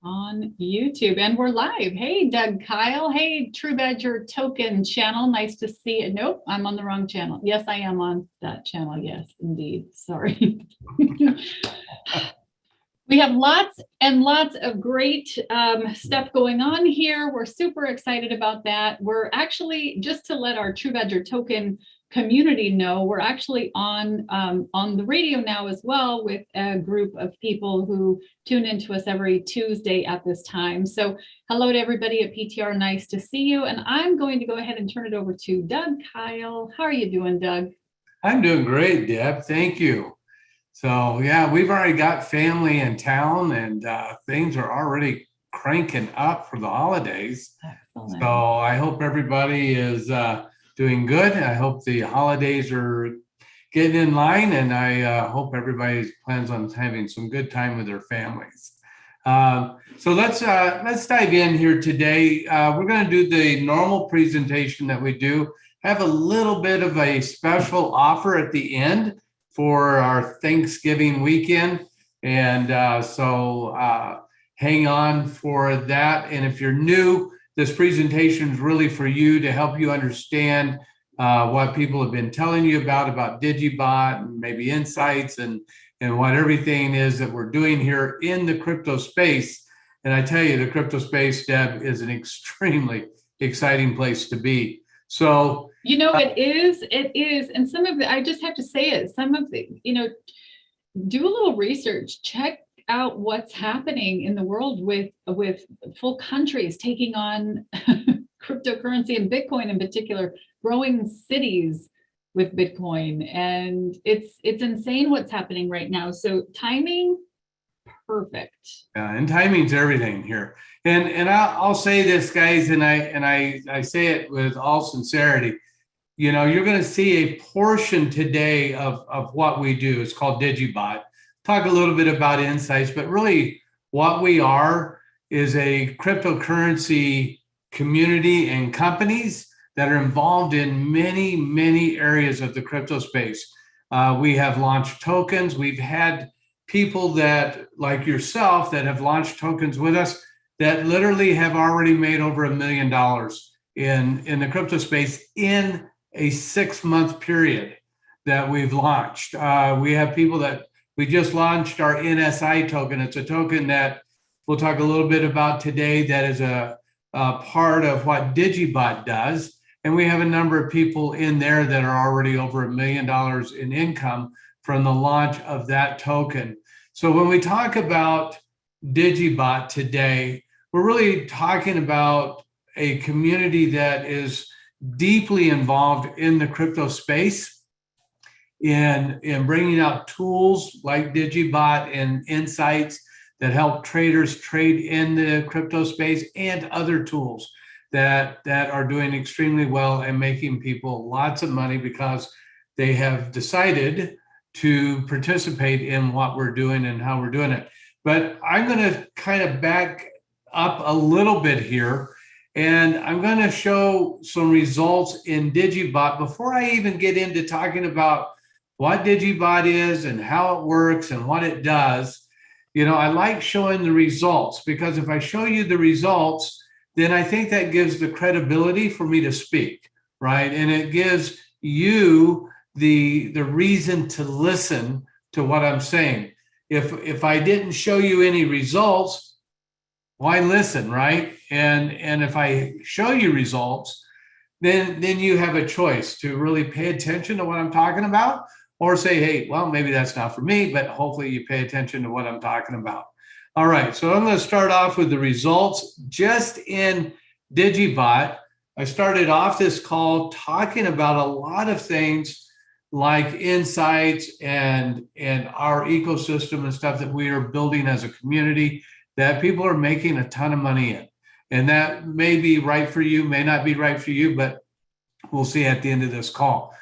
On YouTube, and we're live. Hey, Doug Kyle. Hey, True Badger Token channel. Nice to see it. Nope, I'm on the wrong channel. Yes, I am on that channel. Yes, indeed. Sorry. We have lots and lots of great stuff going on here. We're super excited about that. We're actually, just to let our True Badger Token community know, we're actually on the radio now as well with a group of people who tune into us every Tuesday at this time. So hello to everybody at PTR. Nice to see you. And I'm going to go ahead and turn it over to Doug Kyle. How are you doing, Doug? I'm doing great, Deb. Thank you. So yeah, we've already got family in town, and things are already cranking up for the holidays. Excellent. So I hope everybody is doing good. I hope the holidays are getting in line, and I hope everybody plans on having some good time with their families. So let's dive in here today. We're going to do the normal presentation that we do. Have a little bit of a special offer at the end for our Thanksgiving weekend. And so hang on for that. And if you're new, this presentation is really for you to help you understand what people have been telling you about digieBot, and maybe insights and what everything is that we're doing here in the crypto space. And I tell you, the crypto space, Deb, is an extremely exciting place to be. So, it is. And some of it, I just have to say it, some of the, do a little research, check out what's happening in the world with full countries taking on cryptocurrency and Bitcoin in particular, growing cities with Bitcoin. And it's insane what's happening right now. So timing, perfect. And timing's everything here. And I'll say this, guys, and I say it with all sincerity. You're going to see a portion today of what we do. It's called digieBot. Talk a little bit about insights, but really what we are is a cryptocurrency community and companies that are involved in many, many areas of the crypto space. We have launched tokens. We've had people that, like yourself, that have launched tokens with us that literally have already made over $1 million in the crypto space in a 6-month period that we've launched. We have people that we just launched our NSI token. It's a token that we'll talk a little bit about today that is a part of what digieBot does. And we have a number of people in there that are already over $1 million in income from the launch of that token. So when we talk about digieBot today, we're really talking about a community that is deeply involved in the crypto space, in bringing out tools like digieBot and insights that help traders trade in the crypto space, and other tools that are doing extremely well and making people lots of money because they have decided to participate in what we're doing and how we're doing it. But I'm going to kind of back up a little bit here, and I'm going to show some results in digieBot before I even get into talking about what digieBot is and how it works and what it does. I like showing the results, because if I show you the results, then I think that gives the credibility for me to speak, right? And it gives you the reason to listen to what I'm saying. If I didn't show you any results, why listen, right? And if I show you results, then you have a choice to really pay attention to what I'm talking about, or say, hey, well, maybe that's not for me, but hopefully you pay attention to what I'm talking about. All right, so I'm going to start off with the results just in digieBot. I started off this call talking about a lot of things like insights and our ecosystem and stuff that we are building as a community that people are making a ton of money in. And that may be right for you, may not be right for you, but we'll see at the end of this call.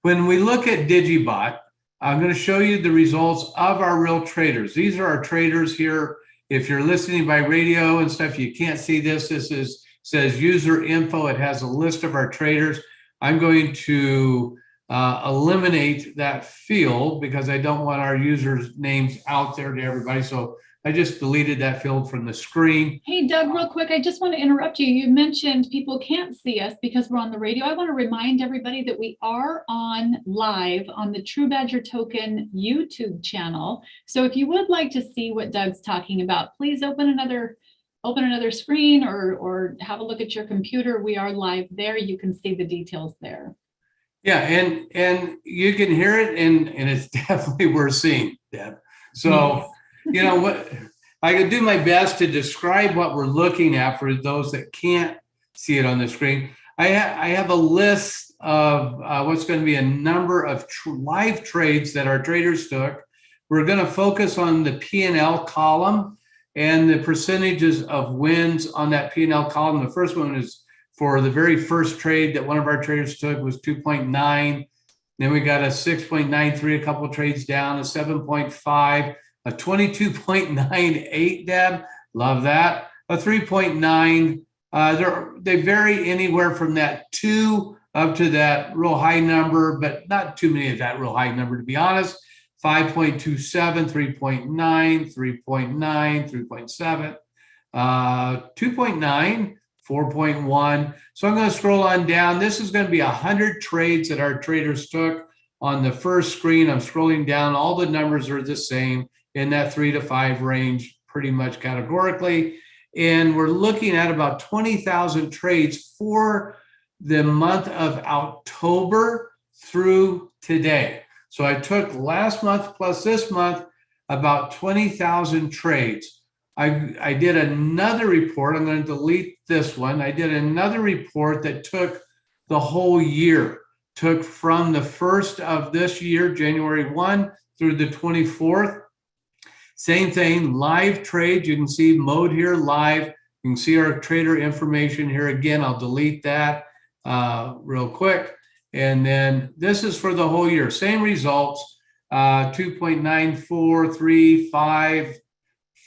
When we look at digieBot, I'm going to show you the results of our real traders. These are our traders here. If you're listening by radio and stuff, you can't see this. Says user info. It has a list of our traders. I'm going to eliminate that field because I don't want our users' names out there to everybody. So I just deleted that field from the screen. Hey, Doug, real quick, I just want to interrupt you. You mentioned people can't see us because we're on the radio. I want to remind everybody that we are on live on the True Badger Token YouTube channel. So if you would like to see what Doug's talking about, please open another screen or have a look at your computer. We are live there. You can see the details there. Yeah, and you can hear it, and it's definitely worth seeing, Deb. So, you know what, I can do my best to describe what we're looking at for those that can't see it on the screen. I have a list of what's going to be a number of live trades that our traders took. We're going to focus on the P&L column and the percentages of wins on that P&L column. The first one is for the very first trade that one of our traders took was 2.9. Then we got a 6.93, a couple of trades down, a 7.5, a 22.98, Deb. Love that. A 3.9. They vary anywhere from that 2 up to that real high number, but not too many of that real high number, to be honest. 5.27, 3.9, 3.9, 3.7, 2.9, 4.1. So I'm going to scroll on down. This is going to be 100 trades that our traders took on the first screen. I'm scrolling down. All the numbers are the same in that 3 to 5 range, pretty much categorically. And we're looking at about 20,000 trades for the month of October through today. So I took last month plus this month about 20,000 trades. I did another report. I'm going to delete this one. I did another report that took the whole year, took from the 1st of this year, January 1 through the 24th. Same thing, live trades. You can see mode here, live. You can see our trader information here. Again, I'll delete that real quick. And then this is for the whole year. Same results, 2.9435.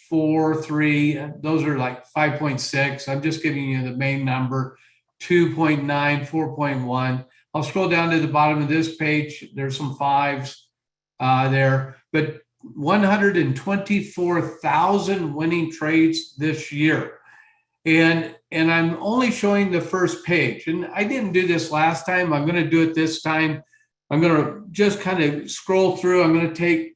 4, 3, those are like 5.6. I'm just giving you the main number, 2.9, 4.1. I'll scroll down to the bottom of this page. There's some 5s there, but 124,000 winning trades this year. And I'm only showing the first page. And I didn't do this last time. I'm going to do it this time. I'm going to just kind of scroll through. I'm going to take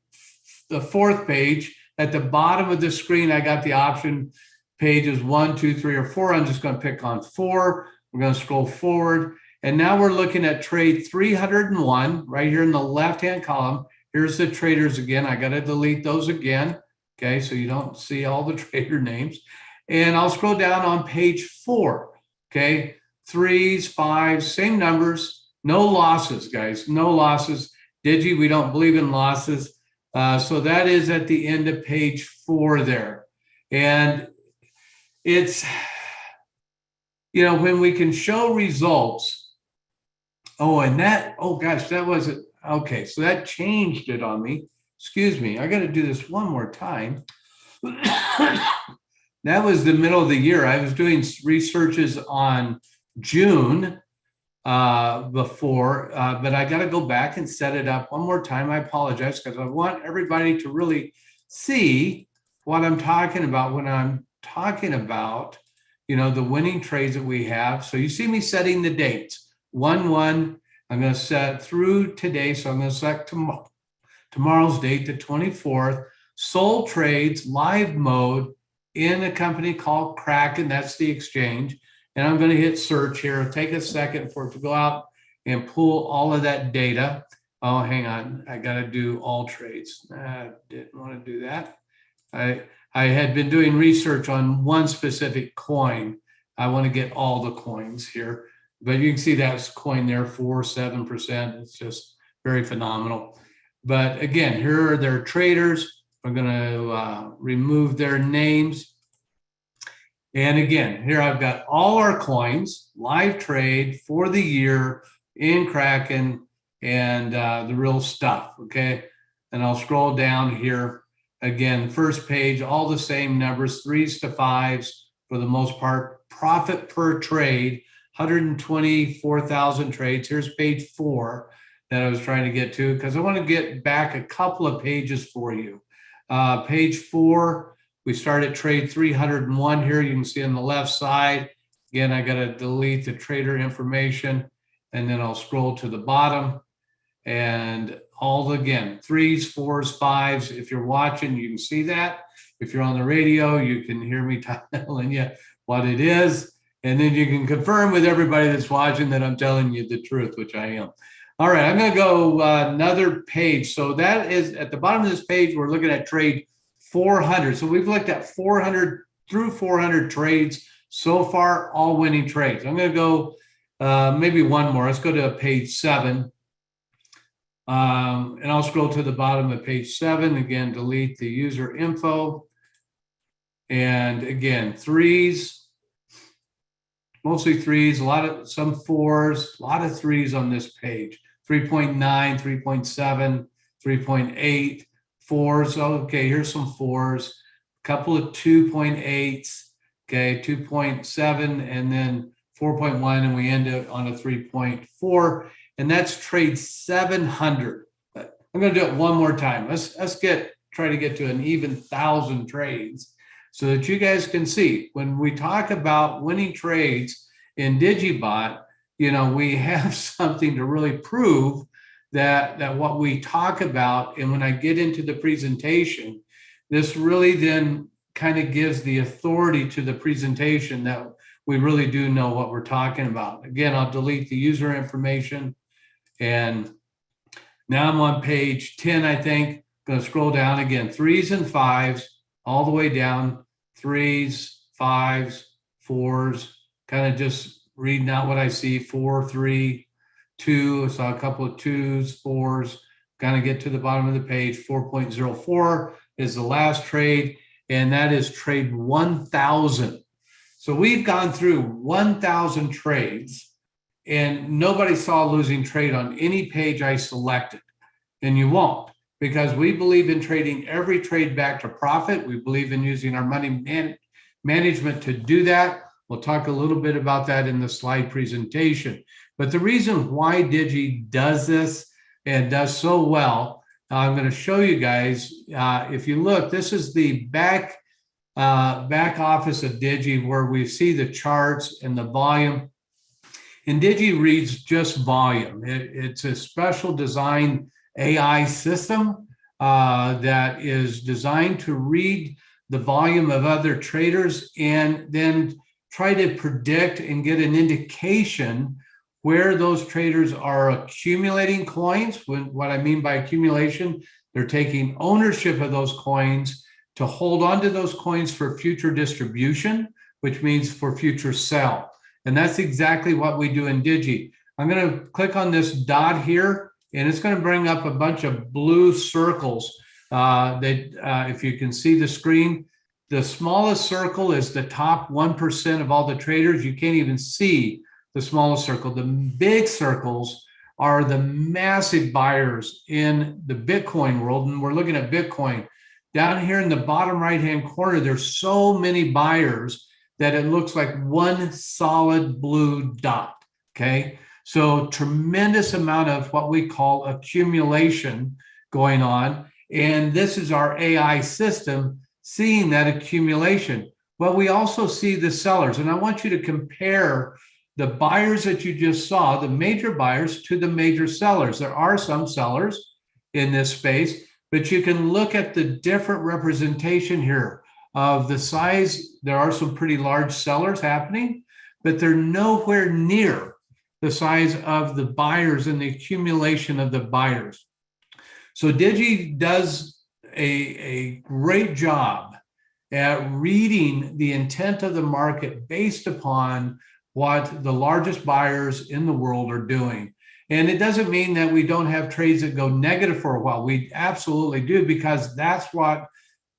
the 4th page. At the bottom of the screen, I got the option pages 1, 2, 3, or 4. I'm just going to pick on 4. We're going to scroll forward. And now we're looking at trade 301 right here in the left-hand column. Here's the traders again. I got to delete those again. Okay, so you don't see all the trader names. And I'll scroll down on page 4. Okay, 3s, 5s, same numbers. No losses, guys. No losses. Digi, we don't believe in losses. So that is at the end of page 4 there. And it's, you know, when we can show results. Oh, and that, oh gosh, that wasn't, okay. So that changed it on me. Excuse me. I got to do this one more time. That was the middle of the year. I was doing researches on June before, but I got to go back and set it up one more time. I apologize because I want everybody to really see what I'm talking about when I'm talking about, you know, the winning trades that we have. So you see me setting the dates. 1/1, I'm going to set through today. So I'm going to select tomorrow's date, the 24th. Sold trades, live mode in a company called Kraken. That's the exchange. And I'm going to hit search here. It'll take a second for it to go out and pull all of that data. Oh, hang on. I got to do all trades. I didn't want to do that. I had been doing research on one specific coin. I want to get all the coins here. But you can see that's coin there, 7%. It's just very phenomenal. But again, here are their traders. I'm going to remove their names. And again, here I've got all our coins, live trade for the year in Kraken and the real stuff, okay? And I'll scroll down here. Again, first page, all the same numbers, 3s to 5s for the most part. Profit per trade, 124,000 trades. Here's page 4. that I was trying to get to, because I want to get back a couple of pages for you. Page 4, we start at trade 301 here. You can see on the left side. Again, I got to delete the trader information, and then I'll scroll to the bottom. And all again, 3s, 4s, 5s. If you're watching, you can see that. If you're on the radio, you can hear me telling you what it is. And then you can confirm with everybody that's watching that I'm telling you the truth, which I am. All right, I'm going to go another page. So that is at the bottom of this page, we're looking at trade 400. So we've looked at 400 through 400 trades so far, all winning trades. I'm going to go maybe one more. Let's go to page 7. And I'll scroll to the bottom of page 7. Again, delete the user info. And again, 3s. Mostly 3s, some 4s, a lot of 3s on this page. 3.9, 3.7, 3.8, 4s. Okay, here's some 4s. A couple of 2.8s, okay, 2.7, and then 4.1, and we end up on a 3.4, and that's trade 700. But I'm going to do it one more time. Let's try to get to an even 1,000 trades, so that you guys can see when we talk about winning trades in digieBot, we have something to really prove that what we talk about. And when I get into the presentation, this really then kind of gives the authority to the presentation that we really do know what we're talking about. Again, I'll delete the user information. And now I'm on page 10, I think. I'm going to scroll down again, 3s and 5s, all the way down, 3s, 5s, 4s, kind of just reading out what I see, 4, 3, 2. I saw a couple of 2s, 4s, kind of get to the bottom of the page. 4.04 is the last trade, and that is trade 1,000. So we've gone through 1,000 trades, and nobody saw a losing trade on any page I selected, and you won't. Because we believe in trading every trade back to profit. We believe in using our money management to do that. We'll talk a little bit about that in the slide presentation. But the reason why Digi does this and does so well, I'm going to show you guys. If you look, this is the back office of Digi, where we see the charts and the volume. And Digi reads just volume. It's a special design AI system that is designed to read the volume of other traders and then try to predict and get an indication where those traders are accumulating coins. What I mean by accumulation, they're taking ownership of those coins to hold on to those coins for future distribution, which means for future sale. And that's exactly what we do in Digi. I'm going to click on this dot here, and it's going to bring up a bunch of blue circles if you can see the screen. The smallest circle is the top 1% of all the traders. You can't even see the smallest circle. The big circles are the massive buyers in the Bitcoin world. And we're looking at Bitcoin. Down here in the bottom right-hand corner, there's so many buyers that it looks like one solid blue dot, okay? So tremendous amount of what we call accumulation going on. And this is our AI system seeing that accumulation. Well, we also see the sellers. And I want you to compare the buyers that you just saw, the major buyers, to the major sellers. There are some sellers in this space, but you can look at the different representation here of the size. There are some pretty large sellers happening, but they're nowhere near the size of the buyers and the accumulation of the buyers. So Digi does a great job at reading the intent of the market based upon what the largest buyers in the world are doing. And it doesn't mean that we don't have trades that go negative for a while. We absolutely do, because that's what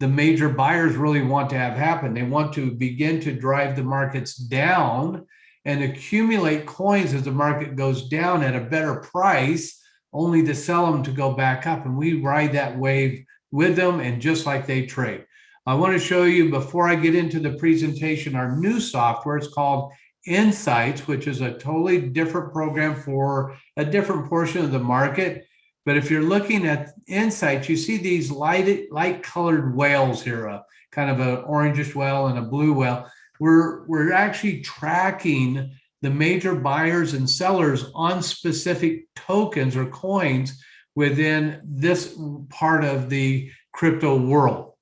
the major buyers really want to have happen. They want to begin to drive the markets down and accumulate coins as the market goes down at a better price, only to sell them to go back up. And we ride that wave with them, and just like they trade. I want to show you, before I get into the presentation, our new software. It's called Insights, which is a totally different program for a different portion of the market. But if you're looking at Insights, you see these light colored whales here, kind of an orangish whale and a blue whale. We're actually tracking the major buyers and sellers on specific tokens or coins within this part of the crypto world,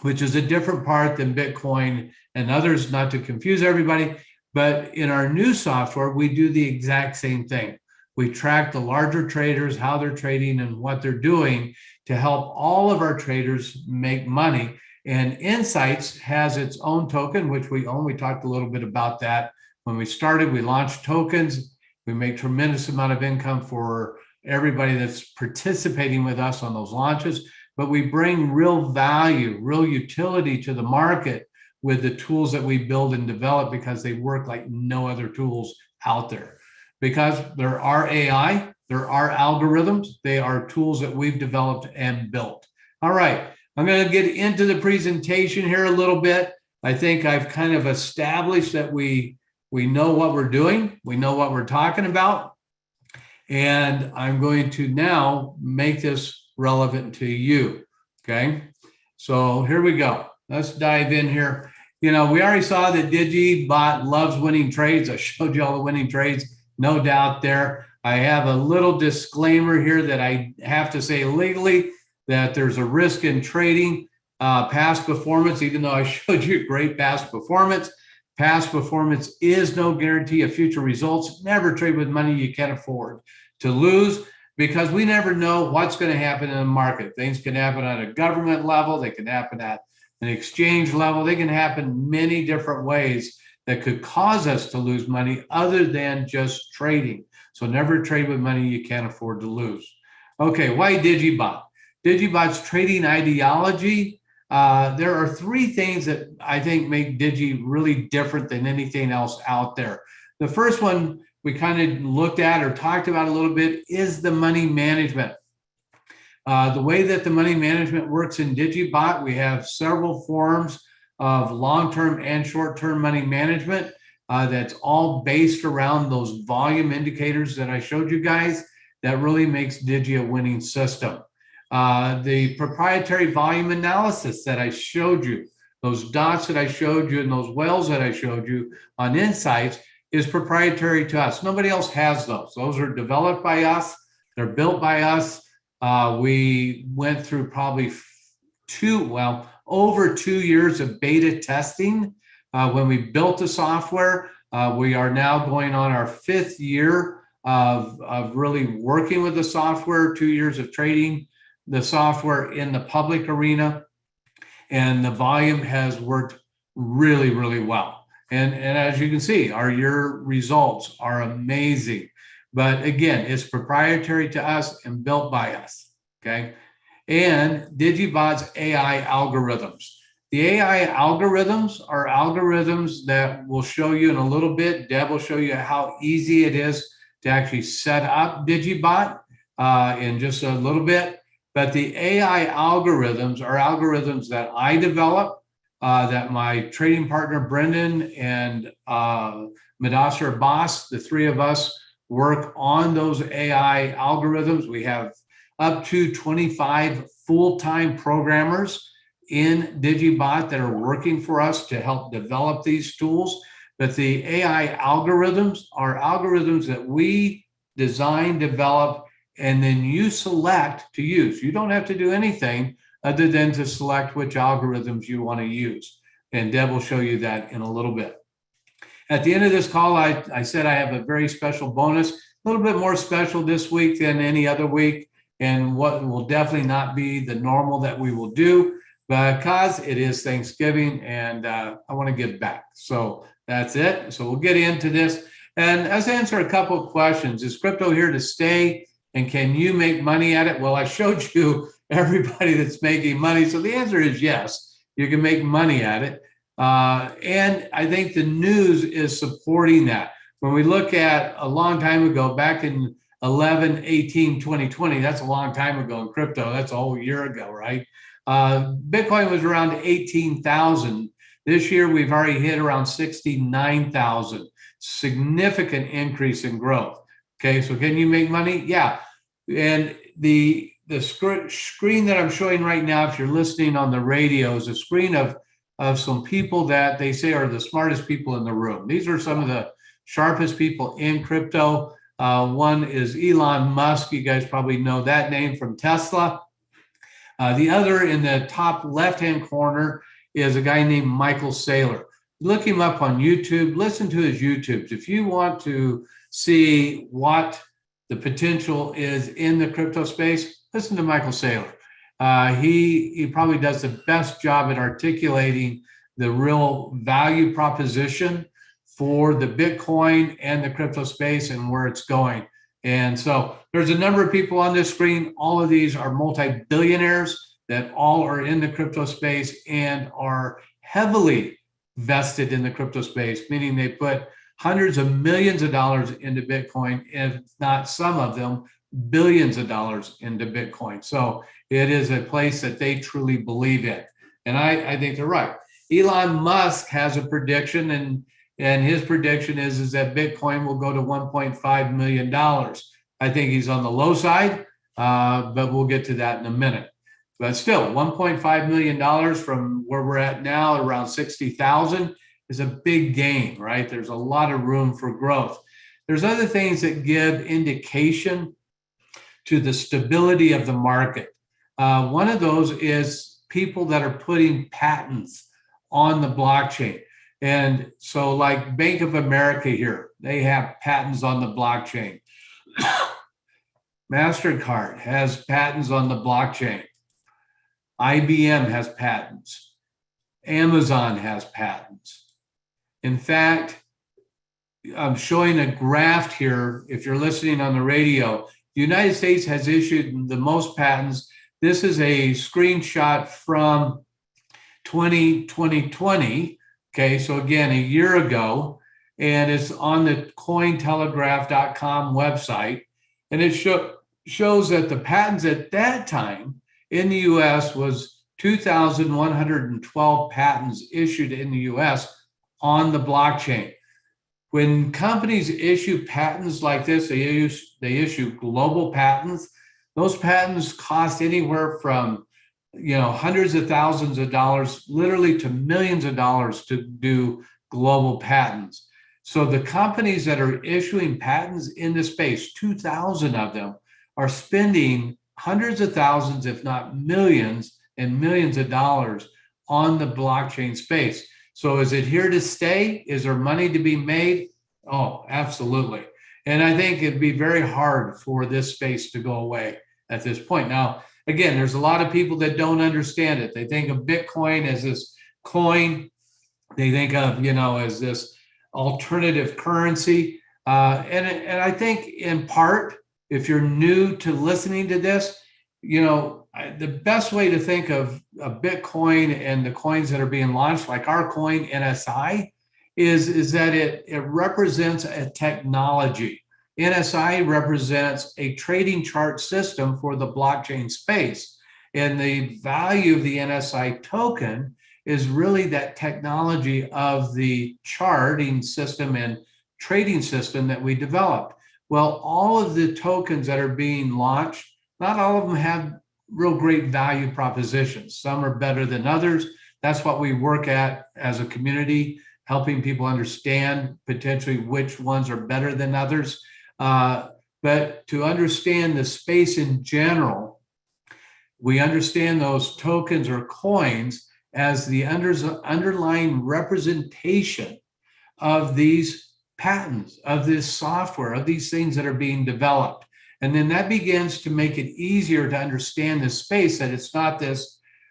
which is a different part than Bitcoin and others, not to confuse everybody. But in our new software, we do the exact same thing. We track the larger traders, how they're trading and what they're doing to help all of our traders make money. And Insights has its own token, which we own. We talked a little bit about that when we started. We launched tokens. We make tremendous amount of income for everybody that's participating with us on those launches. But we bring real value, real utility to the market with the tools that we build and develop, because they work like no other tools out there. Because there are AI, there are algorithms, they are tools that we've developed and built. All right, I'm going to get into the presentation here a little bit. I think I've kind of established that we know what we're doing, we know what we're talking about, and I'm going to now make this relevant to you. Okay, so here we go. Let's dive in here. We already saw that digieBot loves winning trades. I showed you all the winning trades, no doubt there. I have a little disclaimer here that I have to say legally that there's a risk in trading past performance, even though I showed you great past performance. Past performance is no guarantee of future results. Never trade with money you can't afford to lose, because we never know what's going to happen in the market. Things can happen at a government level. They can happen at an exchange level. They can happen many different ways that could cause us to lose money other than just trading. So never trade with money you can't afford to lose. Okay, why digieBot? digieBot's trading ideology. There are three things that I think make Digi really different than anything else out there. The first one we kind of looked at or talked about a little bit is the money management. The way that the money management works in digieBot, we have several forms of long-term and short-term money management that's all based around those volume indicators that I showed you guys. That really makes Digi a winning system. The proprietary volume analysis that I showed you, those dots that I showed you and those whales that I showed you on Insights, is proprietary to us. Nobody else has those. Those are developed by us. They're built by us. We went through probably over 2 years of beta testing when we built the software. We are now going on our 5th year of really working with the software, 2 years of trading the software in the public arena, and the volume has worked really, really well. And as you can see, your results are amazing. But again, it's proprietary to us and built by us, okay? And digieBot's AI algorithms. The AI algorithms are algorithms that we'll show you in a little bit. Deb will show you how easy it is to actually set up digieBot in just a little bit. But the AI algorithms are algorithms that I develop, that my trading partner, Brendan, and Madasser Boss, the three of us, work on those AI algorithms. We have up to 25 full-time programmers in digieBot that are working for us to help develop these tools. But the AI algorithms are algorithms that we design, develop, and then you select to use. You don't have to do anything other than to select which algorithms you want to use. And Deb will show you that in a little bit. At the end of this call, I said I have a very special bonus, a little bit more special this week than any other week, and what will definitely not be the normal that we will do, because it is Thanksgiving and I want to give back. So that's it. So we'll get into this. And let's answer a couple of questions. Is crypto here to stay? And can you make money at it? Well, I showed you everybody that's making money. So the answer is yes, you can make money at it. And I think the news is supporting that. When we look at a long time ago, back in 2020, that's a long time ago in crypto. That's a whole year ago, right? Bitcoin was around 18,000. This year, we've already hit around 69,000. significant increase in growth. Okay, so can you make money? Yeah. And the screen that I'm showing right now, if you're listening on the radio, is a screen of some people that they say are the smartest people in the room. These are some of the sharpest people in crypto. One is Elon Musk. You guys probably know that name from Tesla. The other in the top left-hand corner is a guy named Michael Saylor. Look him up on YouTube. Listen to his YouTubes. If you want to see what the potential is in the crypto space, listen to Michael Saylor. He probably does the best job at articulating the real value proposition for the Bitcoin and the crypto space and where it's going. And so there's a number of people on this screen. All of these are multi-billionaires that all are in the crypto space and are heavily vested in the crypto space, meaning they put hundreds of millions of dollars into Bitcoin, if not some of them, billions of dollars into Bitcoin. So it is a place that they truly believe in. And I think they're right. Elon Musk has a prediction, and his prediction is that Bitcoin will go to $1.5 million. I think he's on the low side, but we'll get to that in a minute. But still, $1.5 million from where we're at now, around 60,000, is a big gain, right? There's a lot of room for growth. There's other things that give indication to the stability of the market. One of those is people that are putting patents on the blockchain. And so like Bank of America here, they have patents on the blockchain. MasterCard has patents on the blockchain. IBM has patents. Amazon has patents. In fact, I'm showing a graph here. If you're listening on the radio, the United States has issued the most patents. This is a screenshot from 2020. Okay, so again, a year ago, and it's on the cointelegraph.com website. And it shows that the patents at that time in the US was 2,112 patents issued in the US on the blockchain. When companies issue patents like this, they issue global patents. Those patents cost anywhere from hundreds of thousands of dollars, literally to millions of dollars to do global patents. So the companies that are issuing patents in the space, 2,000 of them, are spending hundreds of thousands, if not millions and millions of dollars on the blockchain space. So is it here to stay? Is there money to be made? Oh, absolutely. And I think it'd be very hard for this space to go away at this point. Now, again, there's a lot of people that don't understand it. They think of Bitcoin as this coin. They think of, as this alternative currency. And I think in part, if you're new to listening to this, the best way to think of Bitcoin and the coins that are being launched, like our coin NSI, is that it represents a technology. NSI represents a trading chart system for the blockchain space. And the value of the NSI token is really that technology of the charting system and trading system that we developed. Well, all of the tokens that are being launched, not all of them have real great value propositions. Some are better than others. That's what we work at as a community, helping people understand potentially which ones are better than others. But to understand the space in general, we understand those tokens or coins as the underlying representation of these patents, of this software, of these things that are being developed. And then that begins to make it easier to understand the space, that it's not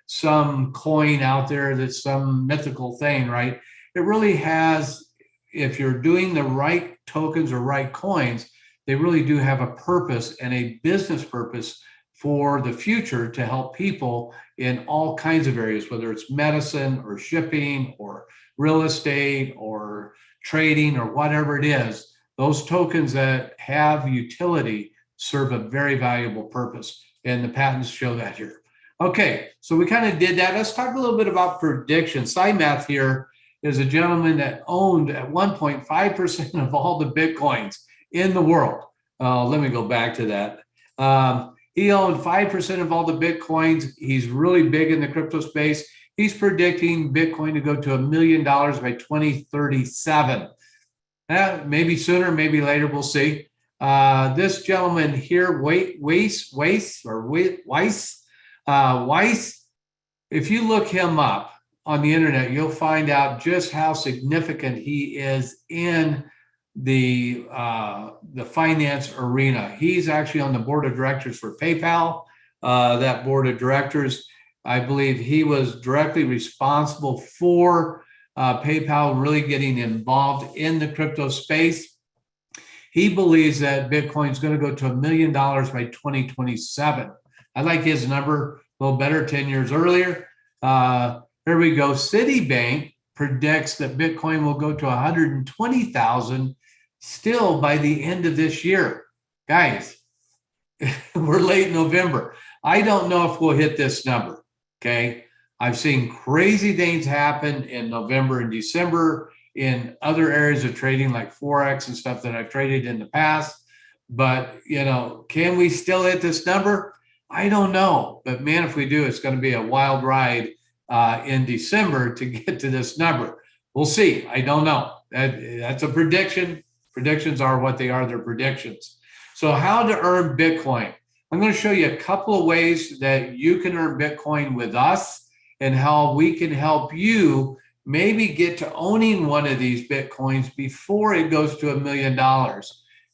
some coin out there that's some mythical thing, right? It really has, if you're doing the right tokens or right coins, they really do have a purpose and a business purpose for the future to help people in all kinds of areas, whether it's medicine or shipping or real estate or trading or whatever it is. Those tokens that have utility serve a very valuable purpose, and the patents show that here. Okay, so we kind of did that. Let's talk a little bit about predictions. Side math here is a gentleman that owned at 1.5% of all the Bitcoins in the world. Let me go back to that. He owned 5% of all the Bitcoins. He's really big in the crypto space. He's predicting Bitcoin to go to $1 million by 2037. Maybe sooner, maybe later, we'll see. This gentleman here, Weiss, if you look him up on the internet, you'll find out just how significant he is in the finance arena. He's actually on the board of directors for PayPal. That board of directors, I believe he was directly responsible for PayPal really getting involved in the crypto space. He believes that Bitcoin is going to go to $1 million by 2027. I like his number a little better 10 years earlier. Here we go. Citibank predicts that Bitcoin will go to 120,000 still by the end of this year. Guys, we're late November. I don't know if we'll hit this number, okay? I've seen crazy things happen in November and December in other areas of trading like Forex and stuff that I've traded in the past. But, you know, can we still hit this number? I don't know. But man, if we do, it's going to be a wild ride in December to get to this number. We'll see. I don't know. That's a prediction. Predictions are what they are. They're predictions. So how to earn Bitcoin. I'm going to show you a couple of ways that you can earn Bitcoin with us and how we can help you maybe get to owning one of these Bitcoins before it goes to $1 million.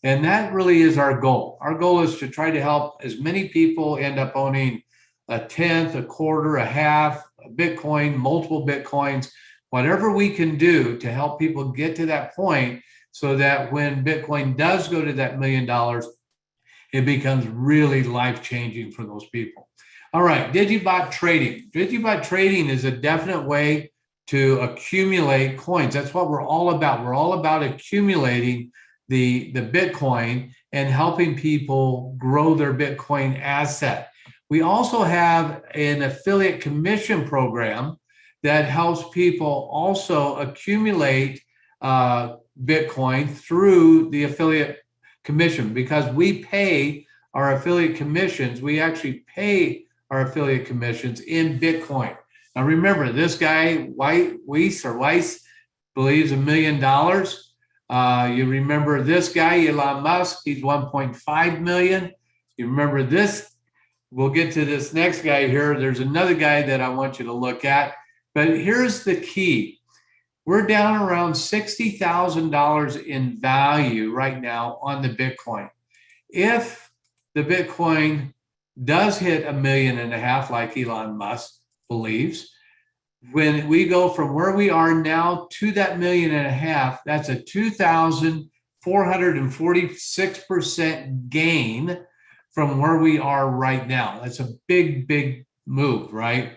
And that really is our goal. Our goal is to try to help as many people end up owning a tenth, a quarter, a half, a Bitcoin, multiple Bitcoins, whatever we can do to help people get to that point so that when Bitcoin does go to that $1 million, it becomes really life-changing for those people. All right, digieBot trading. digieBot trading is a definite way to accumulate coins. That's what we're all about. We're all about accumulating the Bitcoin and helping people grow their Bitcoin asset. We also have an affiliate commission program that helps people also accumulate Bitcoin through the affiliate commission, because we pay our affiliate commissions. We actually pay our affiliate commissions in Bitcoin. Now remember, this guy, Weiss believes $1 million. You remember this guy, Elon Musk, he's 1.5 million. You remember this, we'll get to this next guy here. There's another guy that I want you to look at, but here's the key. We're down around $60,000 in value right now on the Bitcoin. If the Bitcoin does hit 1.5 million like Elon Musk believes, when we go from where we are now to that 1.5 million, that's a 2,446% gain from where we are right now. That's a big, big move, right?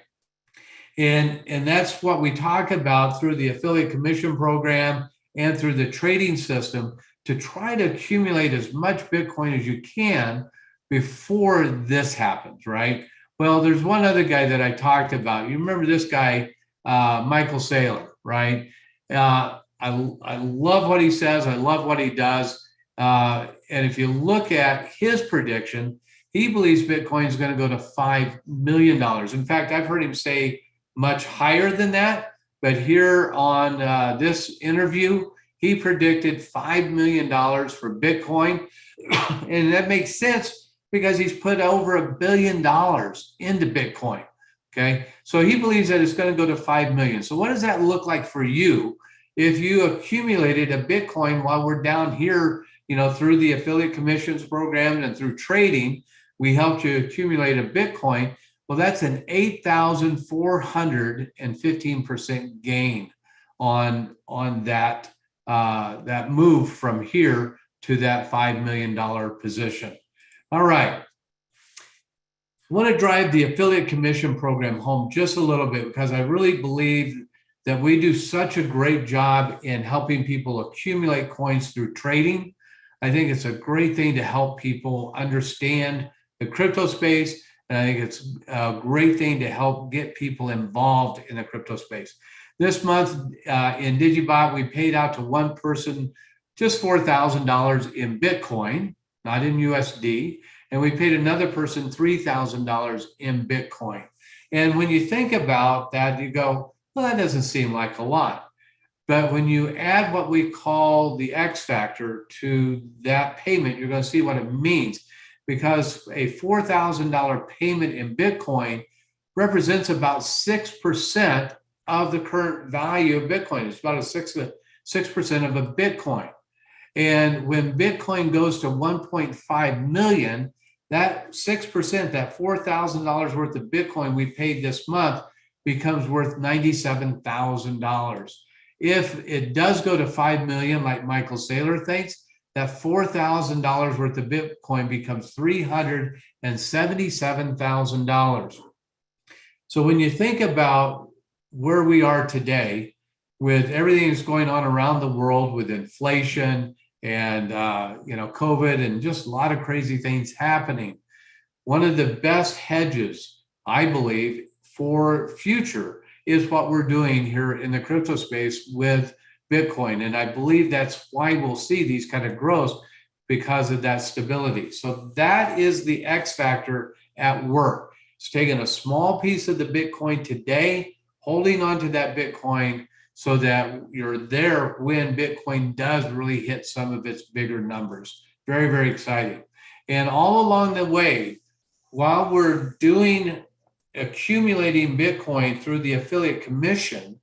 And that's what we talk about through the affiliate commission program and through the trading system to try to accumulate as much Bitcoin as you can before this happens, right? Well, there's one other guy that I talked about. You remember this guy, Michael Saylor, right? I love what he says. I love what he does. And if you look at his prediction, he believes Bitcoin is going to go to $5 million. In fact, I've heard him say much higher than that. But here on this interview, he predicted $5 million for Bitcoin. And that makes sense because he's put over $1 billion into Bitcoin. Okay, so he believes that it's going to go to 5 million. So what does that look like for you if you accumulated a Bitcoin while we're down here, you know, through the affiliate commissions program and through trading, we helped you accumulate a Bitcoin. Well, that's an 8,415% gain on that that move from here to that $5 million position. All right. I want to drive the affiliate commission program home just a little bit because I really believe that we do such a great job in helping people accumulate coins through trading. I think it's a great thing to help people understand the crypto space. And I think it's a great thing to help get people involved in the crypto space. This month in digieBot, we paid out to one person just $4,000 in Bitcoin, not in USD. And we paid another person $3,000 in Bitcoin. And when you think about that, you go, well, that doesn't seem like a lot. But when you add what we call the X factor to that payment, you're going to see what it means. Because a $4,000 payment in Bitcoin represents about 6% of the current value of Bitcoin. It's about a 6% of a Bitcoin. And when Bitcoin goes to 1.5 million, that 6%, that $4,000 worth of Bitcoin we paid this month becomes worth $97,000. If it does go to 5 million, like Michael Saylor thinks, that $4,000 worth of Bitcoin becomes $377,000. So when you think about where we are today, with everything that's going on around the world with inflation and COVID and just a lot of crazy things happening, one of the best hedges, I believe, for future is what we're doing here in the crypto space with Bitcoin. And I believe that's why we'll see these kind of growths, because of that stability. So that is the X factor at work. It's taking a small piece of the Bitcoin today, holding on to that Bitcoin so that you're there when Bitcoin does really hit some of its bigger numbers. Very, very exciting. And all along the way, while we're accumulating Bitcoin through the affiliate commission,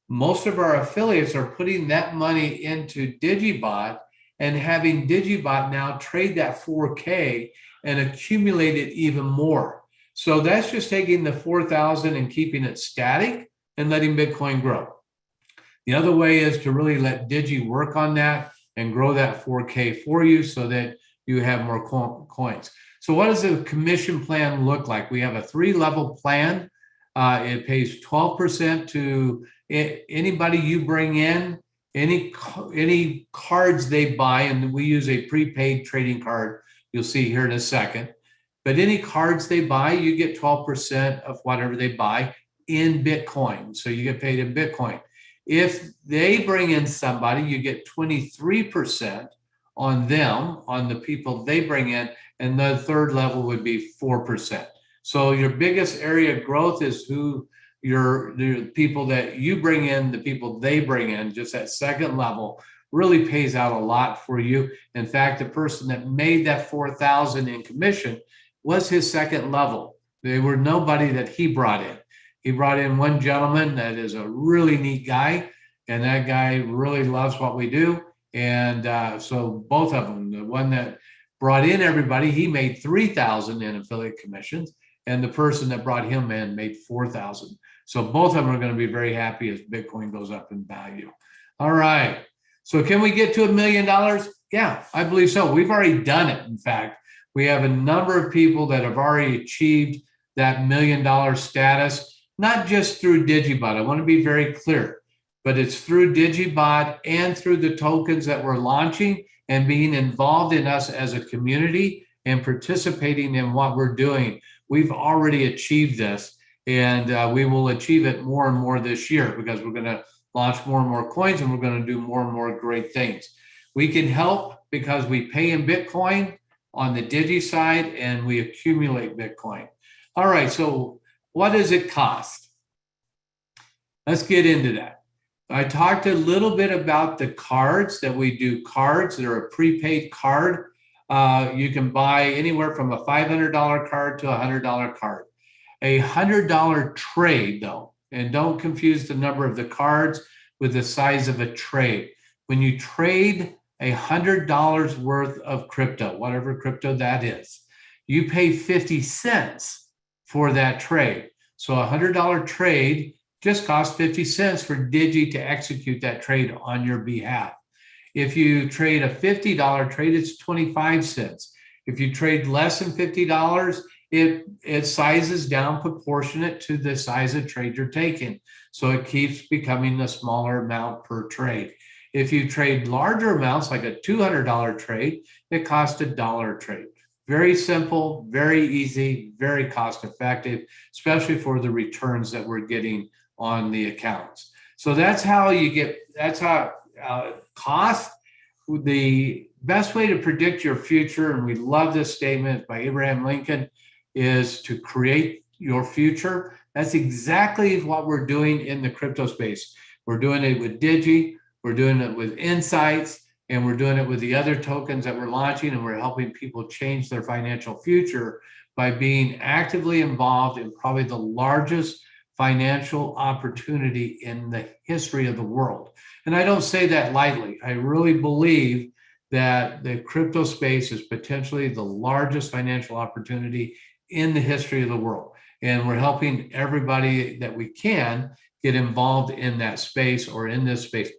most of our affiliates are putting that money into digieBot and having digieBot now trade that 4K and accumulate it even more. So that's just taking the 4,000 and keeping it static and letting Bitcoin grow. The other way is to really let Digi work on that and grow that 4K for you so that you have more coins. So what does the commission plan look like? We have a 3-level plan. It pays 12% to anybody you bring in, any cards they buy, and we use a prepaid trading card you'll see here in a second. But any cards they buy, you get 12% of whatever they buy in Bitcoin. So you get paid in Bitcoin. If they bring in somebody, you get 23% on them, on the people they bring in, and the third level would be 4%. So your biggest area of growth is the people that you bring in, the people they bring in. Just that second level really pays out a lot for you. In fact, the person that made that 4,000 in commission was his second level. They were nobody that he brought in. He brought in one gentleman that is a really neat guy, and that guy really loves what we do. And so both of them, the one that brought in everybody, he made 3,000 in affiliate commissions, and the person that brought him in made 4,000. So both of them are going to be very happy as Bitcoin goes up in value. All right. So can we get to $1 million? Yeah, I believe so. We've already done it. In fact, we have a number of people that have already achieved that $1 million status, not just through digieBot. I want to be very clear, but it's through digieBot and through the tokens that we're launching and being involved in us as a community and participating in what we're doing. We've already achieved this, and we will achieve it more and more this year because we're going to launch more and more coins, and we're going to do more and more great things. We can help because we pay in Bitcoin on the Digi side, and we accumulate Bitcoin. All right, so what does it cost? Let's get into that. I talked a little bit about the cards that we do. Cards that are a prepaid card. You can buy anywhere from a $500 card to a $100 card. A $100 trade, though, and don't confuse the number of the cards with the size of a trade. When you trade $100 worth of crypto, whatever crypto that is, you pay 50 cents for that trade. So a $100 trade just costs 50 cents for Digi to execute that trade on your behalf. If you trade a $50 trade, it's 25 cents. If you trade less than $50, it sizes down proportionate to the size of trade you're taking. So it keeps becoming a smaller amount per trade. If you trade larger amounts, like a $200 trade, it costs $1 a trade. Very simple, very easy, very cost effective, especially for the returns that we're getting on the accounts. So that's how you get, that's how cost. The best way to predict your future, and we love this statement by Abraham Lincoln, is to create your future. That's exactly what we're doing in the crypto space. We're doing it with Digi, we're doing it with Insights, and we're doing it with the other tokens that we're launching, and we're helping people change their financial future by being actively involved in probably the largest financial opportunity in the history of the world. And I don't say that lightly. I really believe that the crypto space is potentially the largest financial opportunity in the history of the world. And we're helping everybody that we can get involved in that space or in this space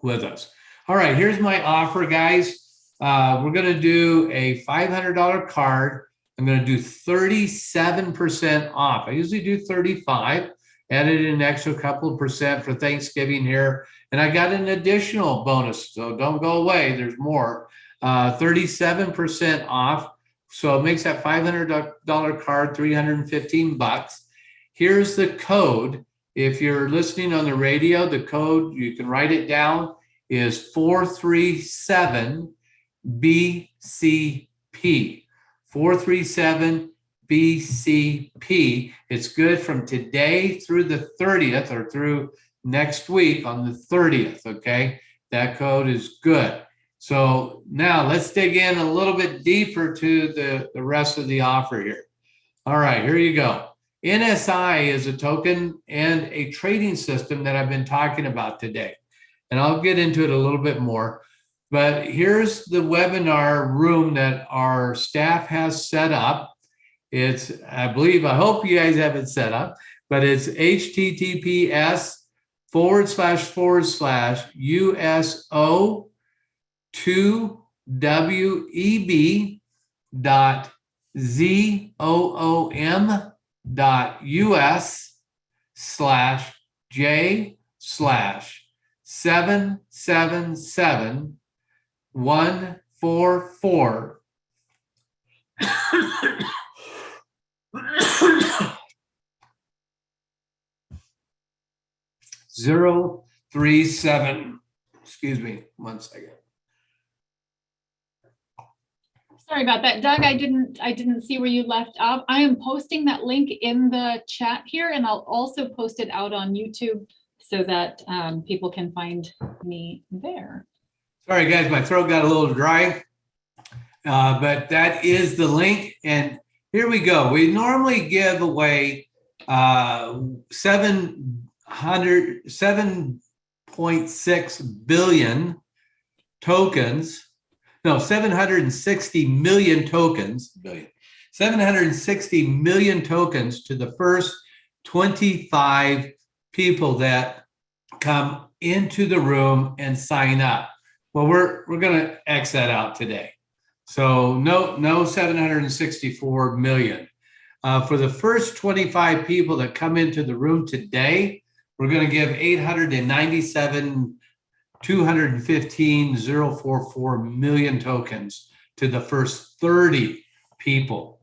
with us. All right, here's my offer, guys. We're going to do a $500 card. I'm going to do 37% off. I usually do 35, added an extra couple of percent for Thanksgiving here. And I got an additional bonus, so don't go away. There's more. 37% off. So it makes that $500 card $315. Here's the code. If you're listening on the radio, the code, you can write it down, is 437 BCP. 437 BCP. It's good from today through the 30th or through next week on the 30th, okay? That code is good. So now let's dig in a little bit deeper to the rest of the offer here. All right, here you go. NSI is a token and a trading system that I've been talking about today. And I'll get into it a little bit more. But here's the webinar room that our staff has set up. It's, I hope you guys have it set up, but it's https://us2web.zoom.us/j/777-144 037. Excuse me, 1 second. Sorry about that, Doug. I didn't see where you left off. I am posting that link in the chat here, and I'll also post it out on YouTube so that people can find me there. Sorry, guys, my throat got a little dry, but that is the link. And here we go. We normally give away 7.6 billion tokens. No, 760 million tokens, 760 million tokens to the first 25 people that come into the room and sign up. Well, we're going to X that out today. So no 764 million. For the first 25 people that come into the room today, we're going to give 897,215,044 million tokens to the first 30 people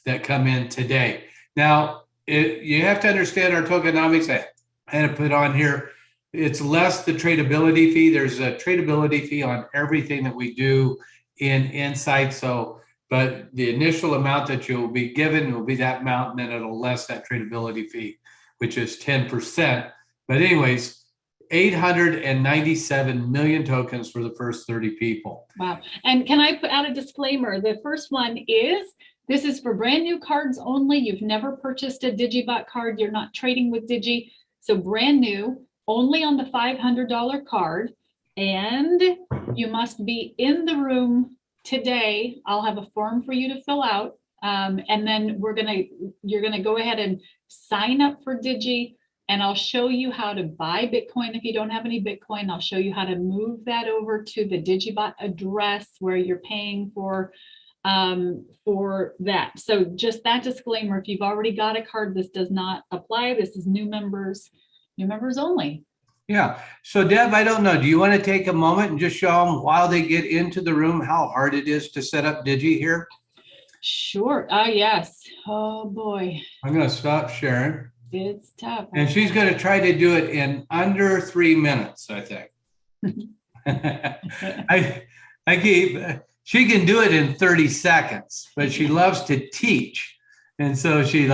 that come in today. Now, you have to understand our tokenomics. I had to put on here. It's less the tradability fee. There's a tradability fee on everything that we do in Insight. So, but the initial amount that you'll be given will be that amount, and then it'll less that tradability fee, which is 10%. But anyways, 897 million tokens for the first 30 people. Wow. And can I add a disclaimer? The first one is, this is for brand new cards only. You've never purchased a digieBot card. You're not trading with Digi. So brand new, only on the $500 card. And you must be in the room today. I'll have a form for you to fill out. And then you're gonna go ahead and sign up for Digi. And I'll show you how to buy Bitcoin. If you don't have any Bitcoin, I'll show you how to move that over to the digieBot address where you're paying for that. So just that disclaimer, if you've already got a card, this does not apply. This is new members only. Yeah. So Deb, I don't know. Do you want to take a moment and just show them while they get into the room how hard it is to set up Digi here? Sure. Yes. Oh boy. I'm going to stop sharing. It's tough. And she's going to try to do it in under 3 minutes, I think. She can do it in 30 seconds, but she loves to teach. And so she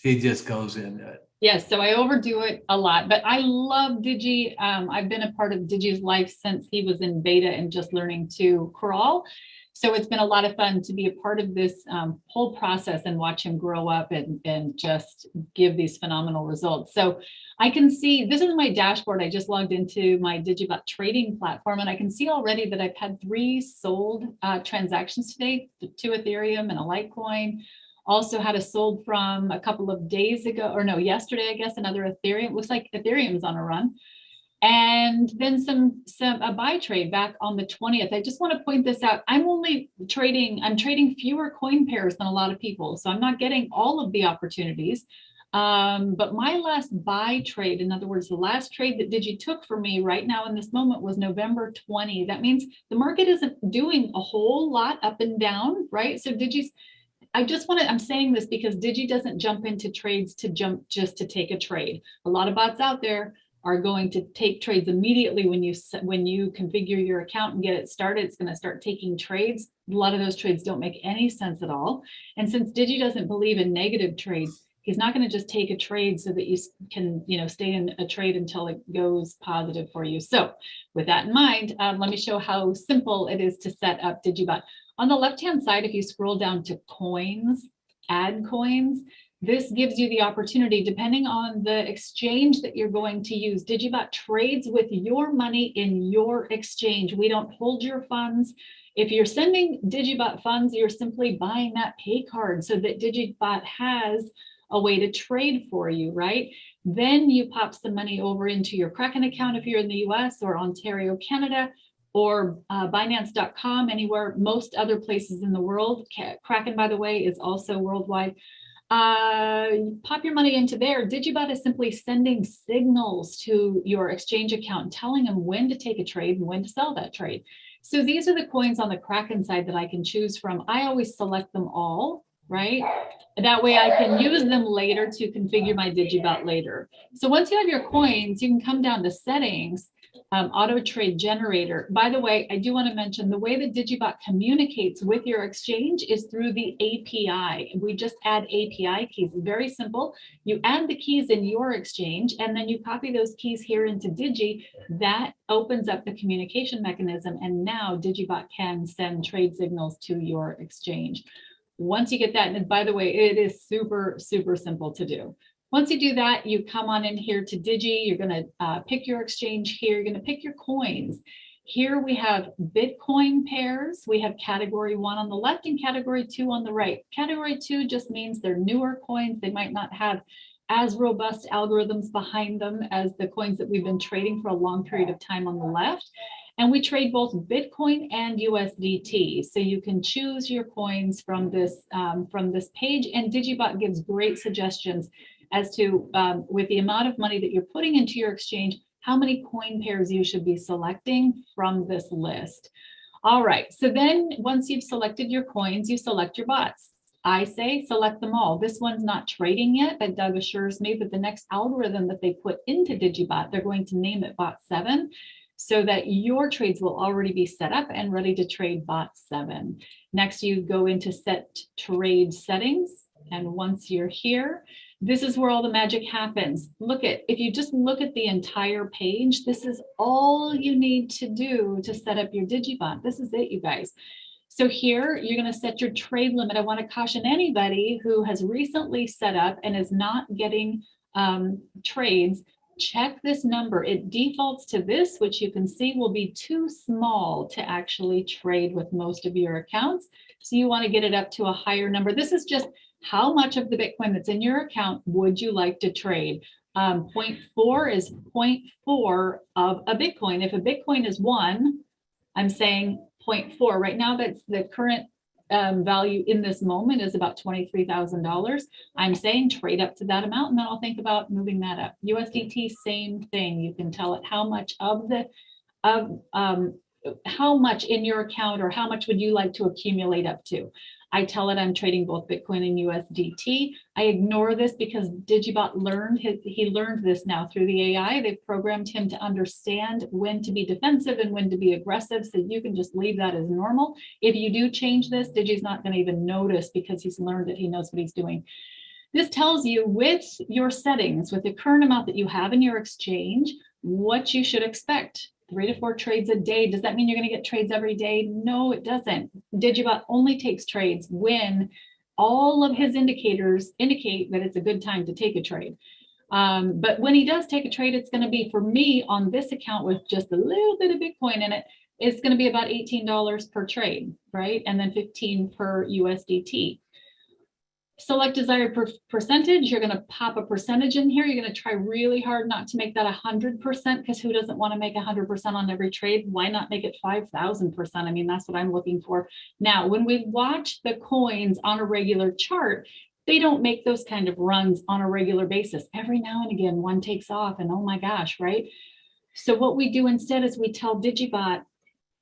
just goes into it. Yes, so I overdo it a lot, but I love Digi. I've been a part of Digi's life since he was in beta and just learning to crawl. So it's been a lot of fun to be a part of this whole process and watch him grow up and just give these phenomenal results. So I can see, this is my dashboard. I just logged into my digieBot trading platform, and I can see already that I've had 3 sold transactions today, 2 Ethereum and a Litecoin. Also had a sold from a couple of days ago, or no, yesterday, I guess, another Ethereum. Looks like Ethereum's on a run. And then a buy trade back on the 20th. I just want to point this out. I'm trading fewer coin pairs than a lot of people. So I'm not getting all of the opportunities. But my last buy trade, in other words, the last trade that Digi took for me right now in this moment was November 20. That means the market isn't doing a whole lot up and down, right? So I'm saying this because Digi doesn't jump into trades just to take a trade. A lot of bots out there are going to take trades immediately when you configure your account and get it started. It's going to start taking trades. A lot of those trades don't make any sense at all. And since Digi doesn't believe in negative trades, he's not going to just take a trade so that you can, stay in a trade until it goes positive for you. So with that in mind, let me show how simple it is to set up digieBot. On the left-hand side, if you scroll down to coins, add coins, this gives you the opportunity, depending on the exchange that you're going to use. digieBot trades with your money in your exchange. We don't hold your funds. If you're sending digieBot funds, you're simply buying that pay card so that digieBot has a way to trade for you, right? Then you pop some money over into your Kraken account if you're in the US or Ontario, Canada, or Binance.com, anywhere, most other places in the world. Kraken, by the way, is also worldwide. Pop your money into there. digieBot is simply sending signals to your exchange account, telling them when to take a trade and when to sell that trade. So these are the coins on the Kraken side that I can choose from. I always select them all, right? That way I can use them later to configure my digieBot later. So once you have your coins, you can come down to settings, auto trade generator. By the way, I do want to mention the way that digieBot communicates with your exchange is through the API. We just add API keys. Very simple. You add the keys in your exchange and then you copy those keys here into Digi. That opens up the communication mechanism, and now digieBot can send trade signals to your exchange. Once you get that, and by the way, it is super, super simple to do. Once you do that, you come on in here to Digi. You're going to pick your exchange here. You're going to pick your coins. Here we have Bitcoin pairs. We have category 1 on the left and category 2 on the right. Category 2 just means they're newer coins. They might not have as robust algorithms behind them as the coins that we've been trading for a long period of time on the left. And we trade both Bitcoin and USDT. So you can choose your coins from this page, and digieBot gives great suggestions as to, with the amount of money that you're putting into your exchange, how many coin pairs you should be selecting from this list. All right, so then once you've selected your coins, you select your bots. I say select them all. This one's not trading yet, but Doug assures me that the next algorithm that they put into digieBot, they're going to name it bot 7. So that your trades will already be set up and ready to trade bot 7. Next, you go into set trade settings. And once you're here, this is where all the magic happens. If you just look at the entire page, this is all you need to do to set up your digieBot. This is it, you guys. So here, you're going to set your trade limit. I want to caution anybody who has recently set up and is not getting trades. Check this number. It defaults to this, which you can see will be too small to actually trade with most of your accounts. So you want to get it up to a higher number. This is just how much of the Bitcoin that's in your account would you like to trade. 0.4 is 0.4 of a Bitcoin. If a Bitcoin is 1, I'm saying 0.4. Right now, that's the current value in this moment is about $23,000. I'm saying trade up to that amount, and then I'll think about moving that up. USDT, same thing. You can tell it how much how much in your account, or how much would you like to accumulate up to. I tell it I'm trading both Bitcoin and USDT. I ignore this because digieBot he learned this now through the AI. They've programmed him to understand when to be defensive and when to be aggressive. So you can just leave that as normal. If you do change this, Digi's not going to even notice because he's learned it. He knows what he's doing. This tells you with your settings, with the current amount that you have in your exchange, what you should expect. 3 to 4 trades a day. Does that mean you're going to get trades every day? No, it doesn't. digieBot only takes trades when all of his indicators indicate that it's a good time to take a trade. But when he does take a trade, it's going to be, for me on this account with just a little bit of Bitcoin in it, it's going to be about $18 per trade, right? And then 15 per USDT. Select desired percentage. You're going to pop a percentage in here. You're going to try really hard not to make that 100%, because who doesn't want to make 100% on every trade? Why not make it 5,000%? I mean, that's what I'm looking for. Now, when we watch the coins on a regular chart, they don't make those kind of runs on a regular basis. Every now and again, one takes off and oh my gosh, right? So what we do instead is we tell digieBot,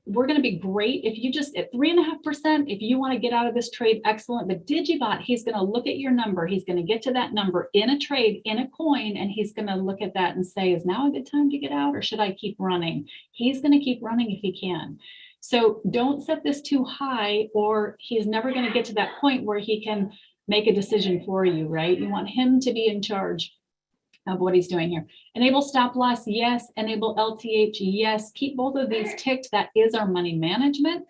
we're going to be great if you just at 3.5%, if you want to get out of this trade, excellent. But digieBot, he's going to look at your number. He's going to get to that number in a trade, in a coin, and he's going to look at that and say, is now a good time to get out or should I keep running? He's going to keep running if he can. So don't set this too high, or he's never going to get to that point where he can make a decision for you, right? You want him to be in charge of what he's doing here. Enable stop loss, yes. Enable LTH, yes. Keep both of these ticked. That is our money management.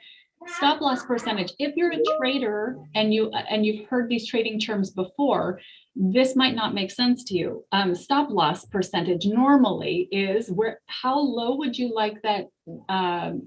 Stop loss percentage. If you're a trader and you've heard these trading terms before, this might not make sense to you. Stop loss percentage normally is how low would you like that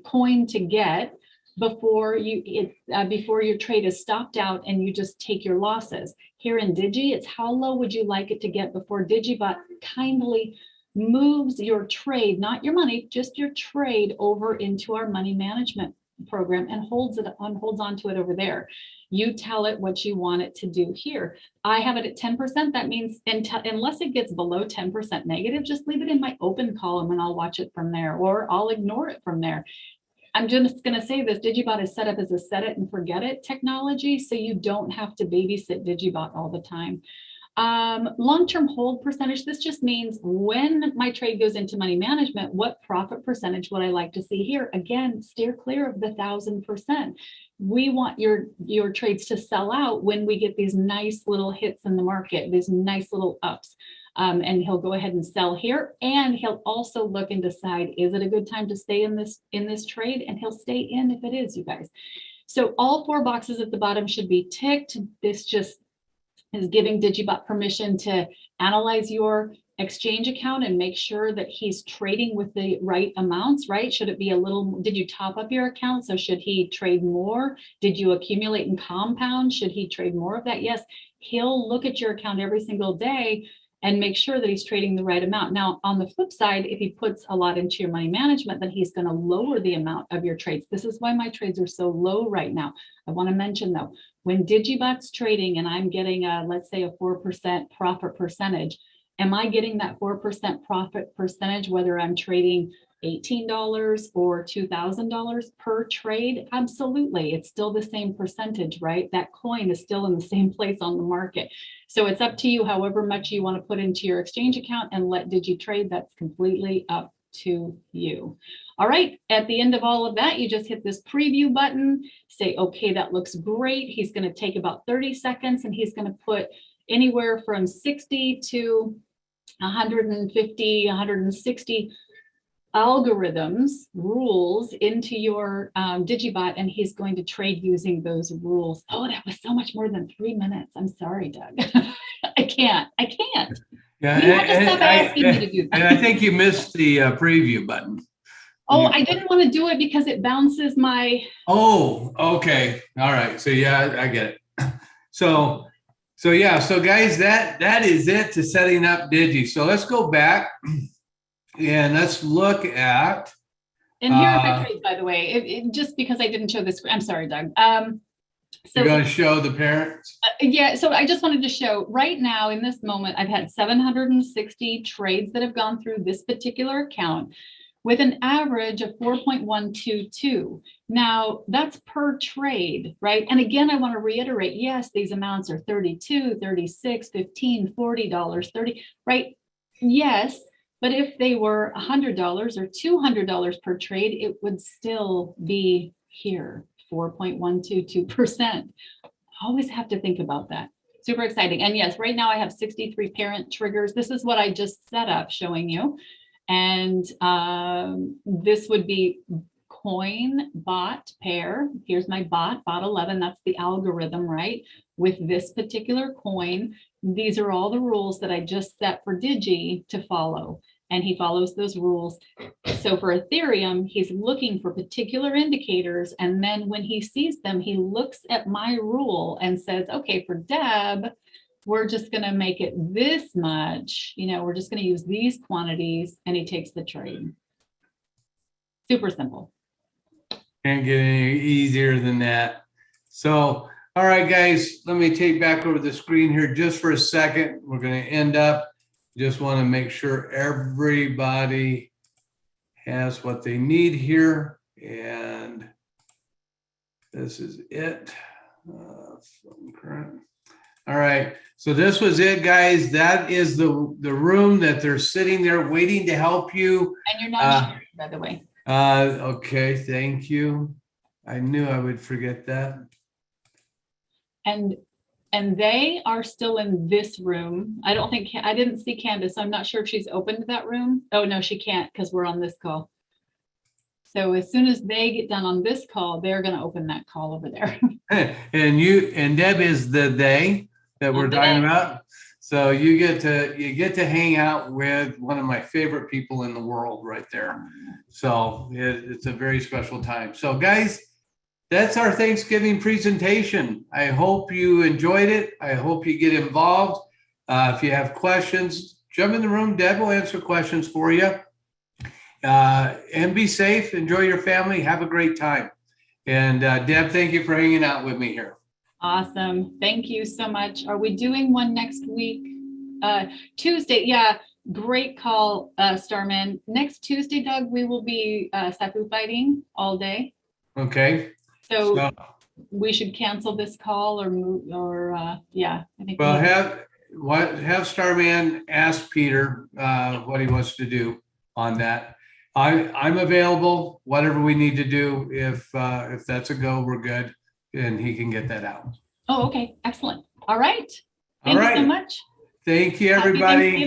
coin to get before your trade is stopped out and you just take your losses. Here in Digi, it's how low would you like it to get before digieBot kindly moves your trade, not your money, just your trade over into our money management program and holds on to it over there. You tell it what you want it to do here. I have it at 10%. That means unless it gets below 10% negative, just leave it in my open column and I'll watch it from there, or I'll ignore it from there. I'm just going to say this, digieBot is set up as a set it and forget it technology, so you don't have to babysit digieBot all the time. Long-term hold percentage, this just means when my trade goes into money management, what profit percentage would I like to see here? Again, steer clear of the 1,000%. We want your trades to sell out when we get these nice little hits in the market, these nice little ups. And he'll go ahead and sell here, and he'll also look and decide, is it a good time to stay in this trade? And he'll stay in if it is, you guys. So all 4 boxes at the bottom should be ticked. This just is giving digieBot permission to analyze your exchange account and make sure that he's trading with the right amounts, right? Should it be a little, did you top up your account? So should he trade more? Did you accumulate and compound? Should he trade more of that? Yes, he'll look at your account every single day and make sure that he's trading the right amount. Now, on the flip side, if he puts a lot into your money management, then he's going to lower the amount of your trades. This is why my trades are so low right now. I want to mention though, when digieBot's trading and I'm getting let's say a 4% profit percentage, am I getting that 4% profit percentage whether I'm trading $18 or $2,000 per trade? Absolutely. It's still the same percentage, right? That coin is still in the same place on the market. So it's up to you, however much you want to put into your exchange account and let Digi trade. That's completely up to you. All right. At the end of all of that, you just hit this preview button, say, okay, that looks great. He's going to take about 30 seconds and he's going to put anywhere from 60 to 150, 160 algorithms, rules into your digieBot, and he's going to trade using those rules. Oh, that was so much more than 3 minutes. I'm sorry, Doug. I can't. Yeah, you have to stop asking me to do that. And I think you missed the preview button. Oh, I didn't want to do it because it bounces my. Oh, okay. All right. So yeah, I get it. So yeah. So guys, that is it to setting up Digi. So let's go back. And let's look at. And here are my trades, by the way, just because I didn't show this. I'm sorry, Doug. So you're going to show the parents? Yeah. So I just wanted to show right now in this moment, I've had 760 trades that have gone through this particular account. with an average of 4.122. Now that's per trade, right? And again, I want to reiterate, yes, these amounts are $32, $36, $15, $40, $30, right? Yes, but if they were $100 or $200 per trade, it would still be here, 4.122%. Always have to think about that. Super exciting. And yes, right now I have 63 parent triggers. This is what I just set up showing you. And this would be coin bot pair. Here's my bot 11. That's the algorithm, right? With this particular coin. These are all the rules that I just set for Digi to follow. And he follows those rules. So for Ethereum, he's looking for particular indicators. And then when he sees them, he looks at my rule and says, okay, for Deb, we're just going to make it this much. You know, we're just going to use these quantities, and he takes the trade. Super simple. Can't get any easier than that. So, all right, guys, let me take back over the screen here just for a second. We're going to end up. Just want to make sure everybody has what they need here. And this is it from current. All right. So this was it, guys. That is the room that they're sitting there waiting to help you. And you're not sharing, by the way. Okay. Thank you. I knew I would forget that. And they are still in this room. I didn't see Candace, so I'm not sure if she's opened that room. Oh, no, she can't because we're on this call. So as soon as they get done on this call, they're going to open that call over there. And Deb is the they that we're talking about. So you get to hang out with one of my favorite people in the world right there. So it's a very special time. So guys, that's our Thanksgiving presentation. I hope you enjoyed it. I hope you get involved. If you have questions, jump in the room. Deb will answer questions for you. And be safe. Enjoy your family. Have a great time. And Deb, thank you for hanging out with me here. Awesome. Thank you so much. Are we doing one next week? Tuesday. Yeah. Great call, Starman. Next Tuesday, Doug, we will be Saku fighting all day. Okay. So we should cancel this call or move, or yeah. I think. Well, have Starman ask Peter what he wants to do on that. I'm available. Whatever we need to do, if that's a go, we're good, and he can get that out. Oh, okay, excellent. All right. Thank you so much. Thank you, everybody.